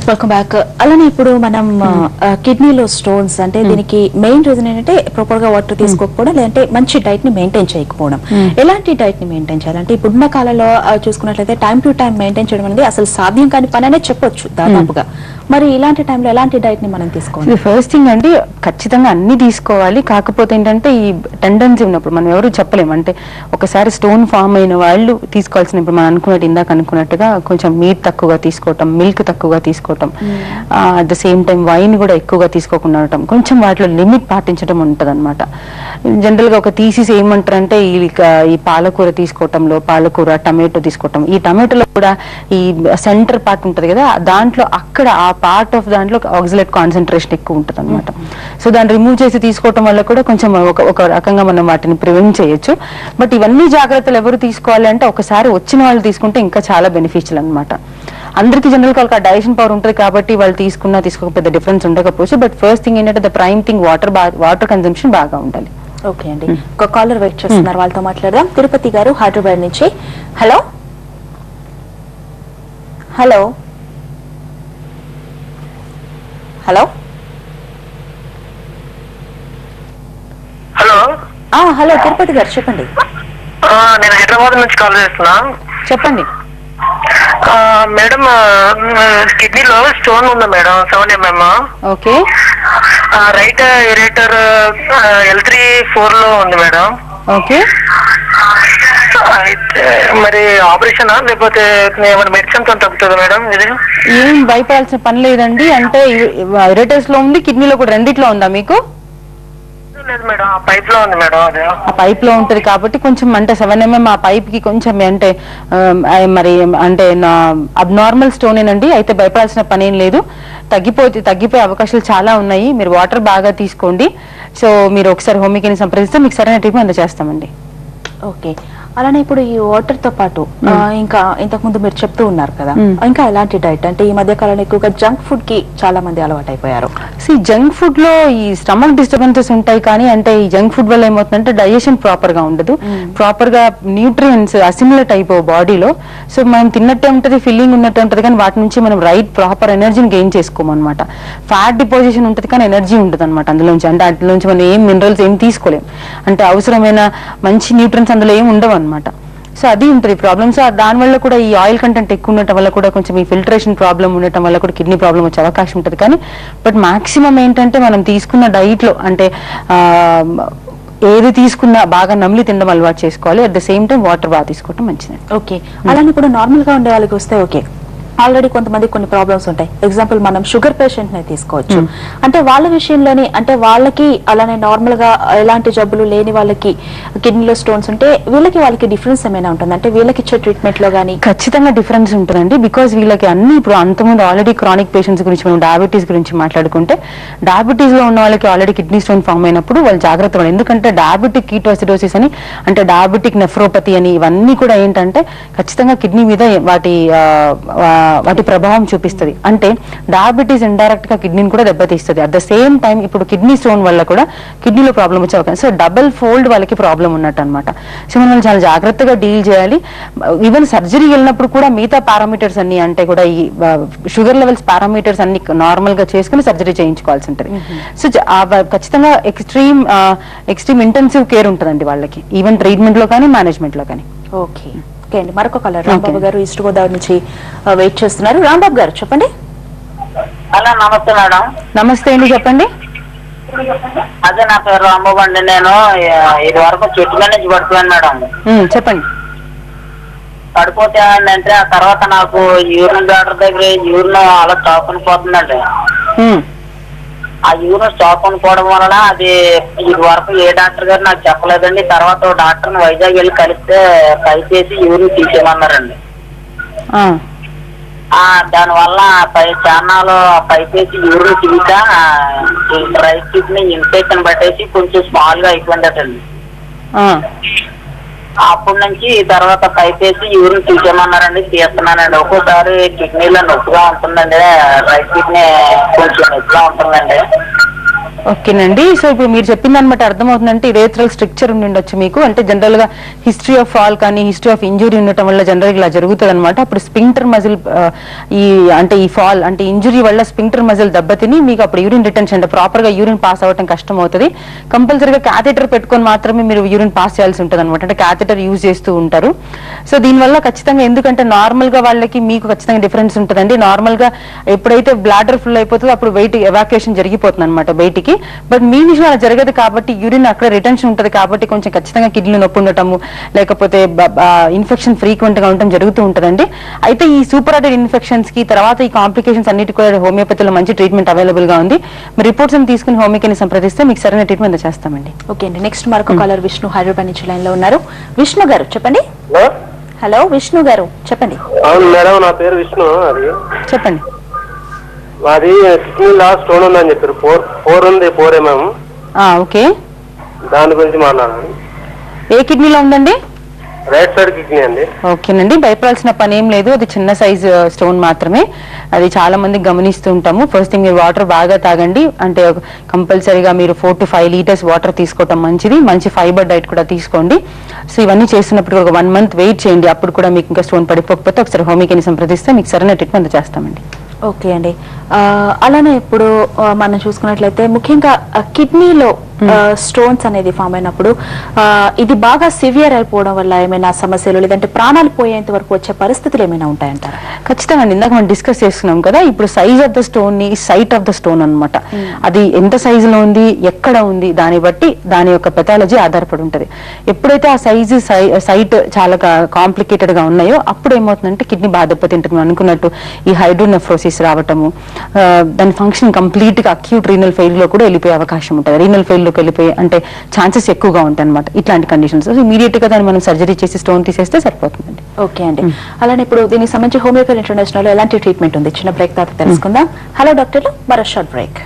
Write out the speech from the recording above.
Welcome back. అలానే ఇప్పుడు మనం కిడ్నీలో స్టోన్స్ అంటే దీనికి మెయిన్ రీజన్ ఏంటంటే ప్రాపర్ గా వాటర్ తీసుకోకపోవడం, లేదంటే మంచి డైట్ ని మెయింటైన్ చేయకపోవడం. ఎలాంటి డైట్ ని మెయింటైన్ చేయాలంటే ఇప్పుడున్న కాలంలో చూసుకున్నట్లయితే టైం టు టైం మెయింటైన్ చేయడం అనేది అసలు సాధ్యం కాని పని అనే చెప్పొచ్చు దాదాపుగా. మరి ఇలాంటి టైంలో ఎలాంటి డైట్ ని మనం తీసుకోవాలి? ఫస్ట్ థింగ్ అంటే ఖచ్చితంగా అన్ని తీసుకోవాలి. కాకపోతే ఏంటంటే ఈ టెండెన్సీ ఉన్నప్పుడు మనం ఎవరు చెప్పలేము. అంటే ఒకసారి స్టోన్ ఫామ్ అయిన వాళ్ళు తీసుకోవాల్సిన, ఇప్పుడు మనం అనుకున్నట్టు ఇందాక అనుకున్నట్టుగా కొంచెం మీట్ తక్కువగా తీసుకోవటం, మిల్క్ తక్కువగా తీసుకోవటం, at the same time wine కూడా ఎక్కువగా తీసుకోకుండా ఉండటం, కొంచెం వాటిలో లిమిట్ పాటించడం ఉంటుంది అనమాట. జనరల్ గా ఒక థీసిస్ ఏమంటారంటే ఈ పాలకూర తీసుకోవటంలో, పాలకూర టమాటో తీసుకోవటం, ఈ టమాటోలో కూడా ఈ సెంటర్ పార్ట్ ఉంటుంది కదా, దాంట్లో అక్కడ ఆ పార్ట్ ఆఫ్ దాంట్లో ఆక్సిలేట్ కాన్సన్ట్రేషన్ ఎక్కువ ఉంటుంది అనమాట. సో దాన్ని రిమూవ్ చేసి తీసుకోవటం వల్ల కూడా కొంచెం ఒక రకంగా మనం వాటిని ప్రివెంట్ చేయొచ్చు. బట్ ఇవన్నీ జాగ్రత్తలు ఎవరు తీసుకోవాలి అంటే ఒకసారి వచ్చిన వాళ్ళు తీసుకుంటే ఇంకా చాలా బెనిఫిషియల్ అనమాట. అందరికీ జనరల్ గా వాళ్ళకి డైజెషన్ పవర్ ఉంటుంది కాబట్టి వాళ్ళు తీసుకున్నా తీసుకోక పెద్ద డిఫరెన్స్ ఉండకపోవచ్చు. బట్ ఫస్ట్ థింగ్ ఏంటంటే the prime thing water consumption బాగా ఉండాలి. ఓకే అండి, ఒక కాలర్ వెయిట్ చేస్తున్నారు, వాళ్ళతో మాట్లాడదాం. తిరుపతి గారు హైదరాబాద్ నుంచి. Hello hello hello hello hello Tirupati గారు చెప్పండి. నేను హైదరాబాద్ నుంచి కాల్ చేస్తున్నా. చెప్పండి మేడం, కిడ్నీలో స్టోన్ ఉంది madam, 7 mm. Okay. Right ureter L3-4 లో ఉంది మేడం. ఓకే. అయితే మరి ఆపరేషన్ లేకపోతే ఏమైనా మెడిసిన్ తో తగ్గుతుంది మేడం? ఇది ఏం భయపడాల్సిన పని లేదండి. అంటే యూరేటర్స్ లో ఉంది, కిడ్నీలో కూడా, రెండిట్లో ఉందా మీకు? లేదు మేడం, ఆ పైప్ లో ఉంది మేడం. అది ఆ పైప్ లో ఉంటది కాబట్టి కొంచెం అంటే 7 mm ఆ పైప్ కి కొంచెం అంటే మరి అంటే అబ్నార్మల్ స్టోన్ ఏనండి. అయితే భయపడాల్సిన పని ఏం లేదు, తగ్గిపోయే అవకాశాలు చాలా ఉన్నాయి. మీరు వాటర్ బాగా తీసుకోండి. సో మీరు ఒకసారి హోమియోని సంప్రదిస్తే మీకు సరైన ట్రీట్మెంట్ అందజేస్తామండి. ఓకే. అలానే ఇప్పుడు ఈ వాటర్ తో పాటు ఇంకా ఇంతకు ముందు మీరు చెప్తూ ఉన్నారు కదా, ఇంకా ఎలాంటి డైట్ అంటే ఈ మధ్య కాలంలో ఎక్కువగా జంక్ ఫుడ్ కి చాలా మంది అలవాటు అయిపోయారు. జంక్ ఫుడ్ లో ఈ స్టమక్ డిస్టర్బెన్సెస్ ఉంటాయి, కానీ అంటే ఈ జంక్ ఫుడ్ వల్ల ఏమవుతుందంటే డైజెషన్ ప్రాపర్ గా ఉండదు, ప్రాపర్ గా న్యూట్రియన్స్ అసిమిలేట్ అయిపో బాడీలో. సో మనం తిన్నట్టే ఉంటది, ఫిల్లింగ్ ఉన్నట్టే ఉంటది, కానీ వాటి నుంచి మనం ప్రాపర్ ఎనర్జీని గెయిన్ చేసుకోమన్నమాట. ఫ్యాట్ డిపోజిషన్ ఉంటుంది కానీ ఎనర్జీ ఉంటుంది అనమాట అందులోంచి. అంటే అందులోంచి మనం ఏం మినరల్స్ ఏం తీసుకోలేం, అంటే అవసరమైన మంచి న్యూట్రియన్స్ అందులో ఏం ఉండవు అనమాట. సో అది ఉంటుంది ప్రాబ్లమ్. సో దానివల్ల కూడా ఈ ఆయిల్ కంటెంట్ ఎక్కువ ఉండటం వల్ల కూడా కొంచెం ఈ ఫిల్టరేషన్ ప్రాబ్లం ఉండటం వల్ల కూడా కిడ్నీ ప్రాబ్లం వచ్చే అవకాశం ఉంటుంది. కానీ బట్ మాక్సిమం ఏంటంటే మనం తీసుకున్న డైట్ లో అంటే ఏది తీసుకున్నా బాగా నమిలి తినడం అలవాటు చేసుకోవాలి. At the same time water బాగా తీసుకోవడం మంచిది. ఓకే. అలానే ఇప్పుడు నార్మల్ గా ఉండే వాళ్ళకి వస్తే ఓకే, ఆల్రెడీ కొంతమంది కొన్ని ప్రాబ్లమ్స్ ఉంటాయి. ఎగ్జాంపుల్ మనం షుగర్ పేషెంట్ ని తీసుకోవచ్చు. అంటే వాళ్ళ విషయంలోని అంటే వాళ్ళకి అలానే నార్మల్ గా ఎలాంటి జబ్బులు లేని వాళ్ళకి కిడ్నీలో స్టోన్స్ ఉంటే వాళ్ళకి డిఫరెన్స్ ఏమైనా ఉంటుంది? అంటే వీళ్ళకి ఇచ్చే ట్రీట్మెంట్ లో గానీ ఖచ్చితంగా డిఫరెన్స్ ఉంటుందండి. బికాస్ వీళ్ళకి అన్ని ఇప్పుడు అంతకుముందు ఆల్రెడీ క్రానిక్ పేషెంట్స్ గురించి మనం డయాబెటీస్ గురించి మాట్లాడుకుంటే, డయాబెటీస్ లో ఉన్న వాళ్ళకి ఆల్రెడీ కిడ్నీ స్టోన్ ఫామ్ అయినప్పుడు వాళ్ళు జాగ్రత్త పడాలి. ఎందుకంటే డయాబెటిక్ కీటోసిడోసిస్ అని, అంటే డయాబెటిక్ నెఫ్రోపతి అని, ఇవన్నీ కూడా ఏంటంటే ఖచ్చితంగా కిడ్నీ మీద వాటి ప్రభావం చూపిస్తుంది. అంటే డయాబెటీస్ ఇండైరెక్ట్ గా కిడ్నీని కూడా దెబ్బతీస్తుంది. అట్ ద సేమ్ టైం ఇప్పుడు కిడ్నీ స్టోన్ వల్ల కూడా కిడ్నీలో ప్రాబ్లం వచ్చే అవకాశం. సో డబుల్ ఫోల్డ్ వాళ్ళకి ప్రాబ్లం ఉన్నట్టు అనమాట. సో మనం చాలా జాగ్రత్తగా డీల్ చేయాలి. ఈవెన్ సర్జరీ వెళ్ళినప్పుడు కూడా మిగతా పారామీటర్స్ అన్ని, అంటే కూడా ఈ షుగర్ లెవెల్స్ పారామీటర్స్ అన్ని నార్మల్ గా చేసుకుని సర్జరీ చేయించుకోవాల్సి ఉంటుంది. సో ఖచ్చితంగా ఎక్స్ట్రీమ్ ఇంటెన్సివ్ కేర్ ఉంటుందండి వాళ్ళకి, ఈవెన్ ట్రీట్మెంట్ లో కానీ మేనేజ్మెంట్ లో కానీ. ఓకే. ఓకే అండి, మరొక కలర్ రాంబాబు గారు ఈస్ట్ గోదావరి నుంచి వెయిట్ చేస్తున్నారు. రాంబాబు గారు చెప్పండి. హలో, నమస్తే మేడం. నమస్తే అండి, చెప్పండి. అదే నా పేరు రాంబాబు అండి. నేను ఇది వరకు చెట్టు మీద నుంచి పడిపోయాను మేడం. చెప్పండి. పడిపోతే అంటే ఆ తర్వాత నాకు యూరిన్ డాక్టర్ దగ్గర యూరిన్ అలా స్టాక్ పోతుందండి. ఆ యూరిన్ స్టాక్ పోవడం వలన అది ఇది వరకు ఏ డాక్టర్ గారు నాకు చెప్పలేదండి. తర్వాత డాక్టర్ని వైజాగ్ వెళ్ళి కలిస్తే పైప్ చేసి యూరిన్ తీసేయమన్నారండి. దానివల్ల చాన్నాలు పైప్ వేసి యూరిన్ తీక రైట్ కిడ్నీ ఇన్ఫెక్షన్ పట్టేసి కొంచెం స్మాల్ గా అయిపోయిందటండి. అప్పటి నుంచి తర్వాత పైప్ వేసి యూరిన్ తీసేయమన్నారండి. తీస్తున్నానండి. ఒక్కోసారి కిడ్నీలో నొప్పిగా ఉంటుందండి, రైట్ కిడ్నీ కొంచెం నొప్పిగా ఉంటుందండి. ఓకేనండి. సో ఇప్పుడు మీరు చెప్పిన దాన్ని బట్టి అర్థమవుతుందంటే ఇరేథ్రల్ స్ట్రక్చర్ ఉండి ఉండొచ్చు మీకు. అంటే జనరల్ గా హిస్టరీ ఆఫ్ ఫాల్ కానీ హిస్టరీ ఆఫ్ ఇంజురీ ఉండటం వల్ల జనరల్ గా ఇలా జరుగుతుంది అనమాట. అప్పుడు స్పింక్టర్ మజిల్ ఈ ఫాల్ అంటే ఇంజురీ వల్ల స్పింక్టర్ మజిల్ దెబ్బతిని మీకు అప్పుడు యూరిన్ రిటెన్షన్ అంటే ప్రాపర్ గా యూరిన్ పాస్ అవ్వడం కష్టం అవుతుంది. కంపల్సరీగా క్యాథెటర్ పెట్టుకొని మాత్రమే మీరు యూరిన్ పాస్ చేయాల్సి ఉంటుంది అనమాట. అంటే క్యాథెటర్ యూజ్ చేస్తూ ఉంటారు. సో దీనివల్ల ఖచ్చితంగా ఎందుకంటే నార్మల్ గా వాళ్ళకి మీకు ఖచ్చితంగా డిఫరెన్స్ ఉంటుందండి. నార్మల్ గా ఎప్పుడైతే బ్లాడర్ ఫుల్ అయిపోతుందో అప్పుడు వెయిట్ ఎవాక్యుయేషన్ జరిగిపోతుంది అనమాట బయటికి. బట్ మీ విషయం అలా జరగదు కాబట్టి యూరిన్ అక్కడ రిటెన్షన్ ఉంటుంది కాబట్టి కొంచెం ఖచ్చితంగా కిడ్నీలు నొప్పి ఉండటము లేకపోతే ఇన్ఫెక్షన్ ఫ్రీక్వెంట్ గా ఉండటం జరుగుతూ ఉంటుందండి. అయితే ఈ సూపర్ ఇన్ఫెక్షన్స్ కి తర్వాత ఈ కాంప్లికేషన్స్ అన్నిటి కూడా హోమియోపతిలో మంచి ట్రీట్మెంట్ అవైలబుల్ గా ఉంది. మీరు రిపోర్ట్స్ తీసుకుని హోమియోని సంప్రదిస్తే మీకు సరైన ట్రీట్మెంట్ చేస్తామండి. ఓకే అండి. నెక్స్ట్ మరొక కాలర్ విష్ణు హైదరాబాద్ నుంచి లైన్ లో ఉన్నారు. విష్ణు గారు చెప్పండి. హలో విష్ణు గారు చెప్పండి. అవును మేడం, నా పేరు విష్ణు. అది చెప్పండి. మాది కిడ్నీలో స్టోన్ ఉందని చెప్పారు. 4 mm. ఓకే, దాని గురించి మాట్లాడాలి. ఏ కిడ్నీలో ఉందండి? రైట్ సైడ్ కిడ్నీ అండి. ఓకేనండి, భయపడాల్సిన పని ఏం లేదు. అది చిన్న సైజ్ స్టోన్ మాత్రమే. అది చాలా మంది గమనిస్తూ ఉంటాము. ఫస్ట్ థింగ్ మీరు వాటర్ బాగా తాగండి. అంటే కంపల్సరీగా మీరు 4 to 5 liters వాటర్ తీసుకోవటం మంచిది. మంచి ఫైబర్ డైట్ కూడా తీసుకోండి. సో ఇవన్నీ చేస్తున్నప్పుడు ఒక 1 month వెయిట్ చేయండి. అప్పుడు కూడా మీకు ఇంకా స్టోన్ పడిపోకపోతే ఒకసారి హోమియోని సంప్రదిస్తే మీకు సరైన ట్రీట్మెంట్ చేస్తామండి. ఓకే అండి. అలానే ఇప్పుడు మనం చూసుకున్నట్లయితే ముఖ్యంగా కిడ్నీలో స్టోన్స్ అనేది ఫామ్ అయినప్పుడు ఇది బాగా సివియర్ అయిపోవడం వల్ల ఏమైనా సమస్యలు లేదంటే ప్రాణాలు పోయేంత వరకు వచ్చే పరిస్థితులు ఏమైనా ఉంటాయంటారా? ఖచ్చితంగా అండి. ఇందాక మనం డిస్కస్ చేస్తున్నాం కదా, ఇప్పుడు సైజ్ ఆఫ్ ద స్టోన్ ని సైట్ ఆఫ్ ద స్టోన్ అనమాట. అది ఎంత సైజు లో ఉంది, ఎక్కడ ఉంది, దాన్ని బట్టి దాని యొక్క పెథాలజీ ఆధారపడి ఉంటది. ఎప్పుడైతే ఆ సైజు సైట్ చాలా కాంప్లికేటెడ్ గా ఉన్నాయో అప్పుడు ఏమవుతుందంటే కిడ్నీ బాగా దెబ్బతింటుంది. అనుకున్నట్టు ఈ హైడ్రోనెఫ్రోసిస్ రావటము, దాని ఫంక్షన్ కంప్లీట్ గా అక్యూట్ రీనల్ ఫెయిల్ లో కూడా వెళ్ళిపోయే అవకాశం ఉంటుంది. రీనల్ ఫెయిల్ లోకి వెళ్ళిపోయి అంటే ఛాన్సెస్ ఎక్కువగా ఉంటాయి అనమాట ఇట్లాంటి కండిషన్స్. ఇమీడియట్ గా దాన్ని మనం సర్జరీ చేసి స్టోన్ తీసేస్తే సరిపోతుందండి. ఓకే అండి. అలానే ఇప్పుడు దీనికి సంబంధించి హోమియోపతి ఇంటర్నేషనల్ లో ఎలాంటి ట్రీట్మెంట్ ఉంది? చిన్న బ్రేక్ తర్వాత తెలుసుకుందాం. హలో డాక్టర్లు, మరో షార్ట్ బ్రేక్.